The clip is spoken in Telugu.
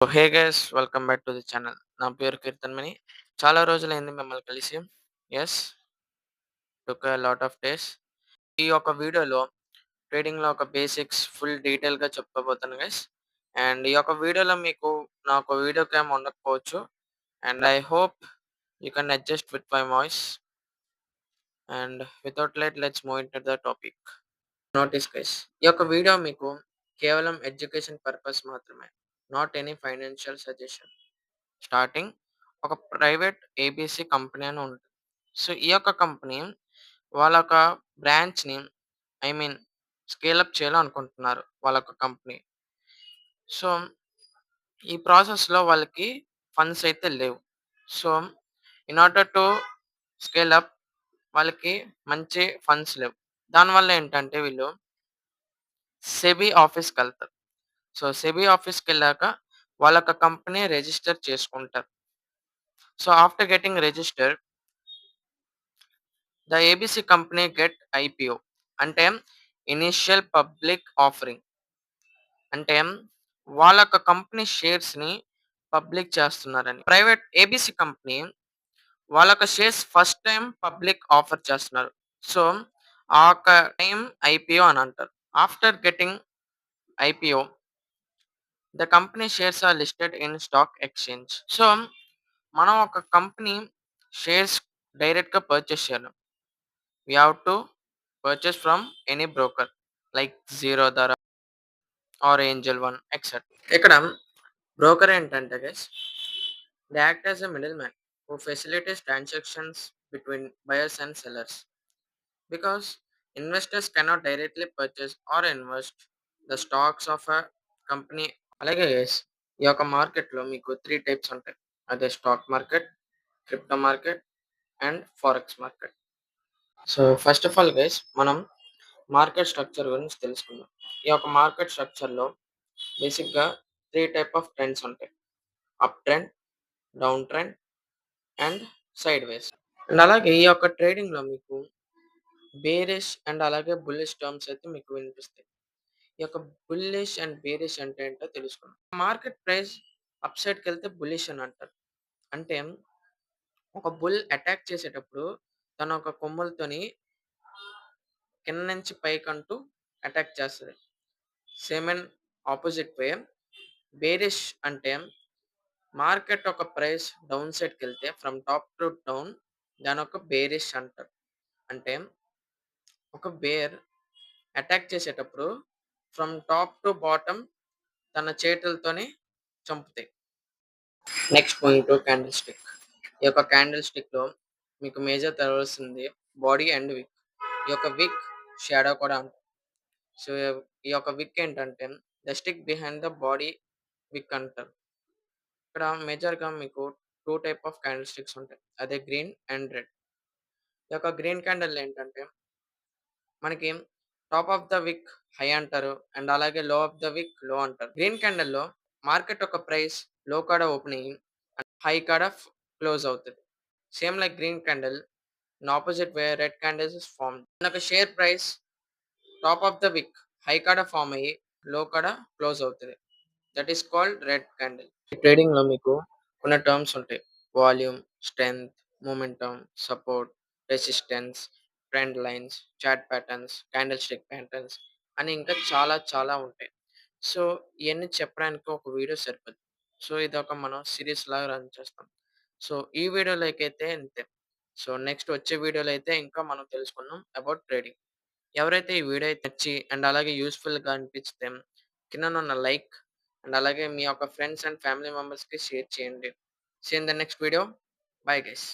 So hey guys welcome back to the channel. నా పేరు కీర్తన్ మణి. చాలా రోజులైంది మిమ్మల్ని కలిసి. Yes, took a lot of days. ఈ యొక్క వీడియోలో ట్రేడింగ్‌లో ఒక బేసిక్స్ ఫుల్ డీటెయిల్‌గా చెప్పబోతున్నాను గైస్. అండ్ ఈ యొక్క వీడియోలో మీకు నాకు వీడియో క్యామ్ ఉండకపోవచ్చు. And I hope you can adjust with my voice. And without let's move into the topic. Notice guys, ఈ యొక్క వీడియో మీకు కేవలం ఎడ్యుకేషన్ పర్పస్ మాత్రమే. Not any financial suggestion. Starting ఒక ప్రైవేట్ ఏబీసీ కంపెనీ అని ఉంటుంది. సో ఈ యొక్క కంపెనీ వాళ్ళ యొక్క బ్రాంచ్‌ని ఐ మీన్ స్కేల్ అప్ చేయాలనుకుంటున్నారు వాళ్ళ యొక్క కంపెనీ. సో ఈ ప్రాసెస్‌లో వాళ్ళకి ఫండ్స్ అయితే లేవు. So in order to scale up వాళ్ళకి మంచి ఫండ్స్ లేవు. దానివల్ల ఏంటంటే వీళ్ళు సెబీ ఆఫీస్‌కెళ్తారు. సో సెబీ ఆఫీస్‌కెళ్ళాక వాళ్ళ యొక్క కంపెనీ రిజిస్టర్ చేసుకుంటారు. So after getting registered the ABC company get IPO అంటే ఇనీషియల్ పబ్లిక్ ఆఫరింగ్. అంటే వాళ్ళ యొక్క కంపెనీ షేర్స్‌ని పబ్లిక్ చేస్తున్నారని. ప్రైవేట్ ఏబీసీ కంపెనీ వాళ్ళ యొక్క shares first time public offer చేస్తున్నారు. సో ఆ యొక్క టైం ఐపీఓ అని అంటారు. After getting IPO the company shares are listed in stock exchange. So మనం ఒక కంపెనీ షేర్స్ డైరెక్ట్‌గా పర్చేస్ చేయలేం. We have to purchase from any broker like Zerodha or Angel One etcetera. ఇక్కడ బ్రోకర్ ఏంటంటే guys, they act as a middle man who facilities transactions between buyers and sellers because investors cannot directly purchase or invest the stocks of a company. అలాగే గైస్, ఈ యొక్క మార్కెట్లో మీకు 3 టైప్స్ ఉంటాయి. అదే stock market, crypto market and forex market. So first of all guys, మనం మార్కెట్ స్ట్రక్చర్ గురించి తెలుసుకుందాం. ఈ యొక్క మార్కెట్ స్ట్రక్చర్‌లో బేసిక్‌గా 3 టైప్ ఆఫ్ ట్రెండ్స్ ఉంటాయి. Up trend, down trend and సైడ్‌వేస్. And అలాగే ఈ యొక్క ట్రేడింగ్‌లో మీకు బేరిష్ అండ్ అలాగే బుల్లిష్ టర్మ్స్ అయితే మీకు వినిపిస్తాయి. ఈ యొక్క బుల్లిష్ అండ్ బేరిష్ అంటే ఏంటో తెలుసుకుందాం. మార్కెట్ ప్రైస్ అప్ సైడ్‌కెళ్తే బుల్లిష్ అని అంటారు. అంటే ఒక బుల్ అటాక్ చేసేటప్పుడు తన యొక్క కొమ్ములతోని కింద నుంచి పైకంటూ అటాక్ చేస్తది. Same and opposite way bearish అంటే మార్కెట్ ఒక ప్రైస్ డౌన్ సైడ్‌కెళ్తే ఫ్రమ్ టాప్ టు డౌన్ దానొక బేరిష్ అంటారు. అంటే ఒక బేర్ అటాక్ చేసేటప్పుడు ఫ్రమ్ టాప్ టు బాటమ్ తన చేతులతోని చంపుతాయి. Next point candle stick. ఈ యొక్క క్యాండిల్ స్టిక్‌లో మీకు మేజర్ తెలవాల్సింది బాడీ అండ్ విక్. ఈ యొక్క విక్ షాడో కూడా అంటారు. సో ఈ యొక్క విక్ ఏంటంటే the stick behind the body విక్ అంటారు. ఇక్కడ మేజర్‌గా మీకు 2 టైప్ ఆఫ్ క్యాండిల్ స్టిక్స్ ఉంటాయి. అదే గ్రీన్ అండ్ రెడ్. ఈ యొక్క గ్రీన్ క్యాండిల్ ఏంటంటే మనకి top of the wick high అంటారు. అండ్ అలాగే low of the wick low అంటారు. గ్రీన్ క్యాండిల్‌లో మార్కెట్ యొక్క ప్రైస్ లో కాడ ఓపెన్ అయ్యి హై కాడ క్లోజ్ అవుతది. Same like green candle in opposite way red candles is formed. మనకు share price top of the wick high కాడ ఫార్మ్ అయ్యి లో కాడ క్లోజ్ అవుతది. That is called red candle. ట్రేడింగ్‌లో మీకు కొన్ని టర్మ్స్ ఉంటాయి. Volume, strength, momentum, support, resistance, trend lines, chart patterns, candle stick patterns అని ఇంకా చాలా చాలా ఉంటాయి. సో ఇయన్నీ చెప్పడానికి ఒక వీడియో సరిపోద్ది. సో ఇదొక మనం సీరీస్ లాగా రన్ చేస్తాం. సో ఈ వీడియోలో అయితే ఇంతే. సో నెక్స్ట్ వచ్చే వీడియోలో అయితే ఇంకా మనం తెలుసుకుందాం అబౌట్ ట్రేడింగ్. ఎవరైతే ఈ వీడియో అయితే నచ్చి అండ్ అలాగే యూజ్‌ఫుల్‌గా అనిపిస్తే కిందనున్న లైక్ అండ్ అలాగే మీ యొక్క ఫ్రెండ్స్ అండ్ ఫ్యామిలీ మెంబర్స్‌కి షేర్ చేయండి. See you in the next video. Bye guys.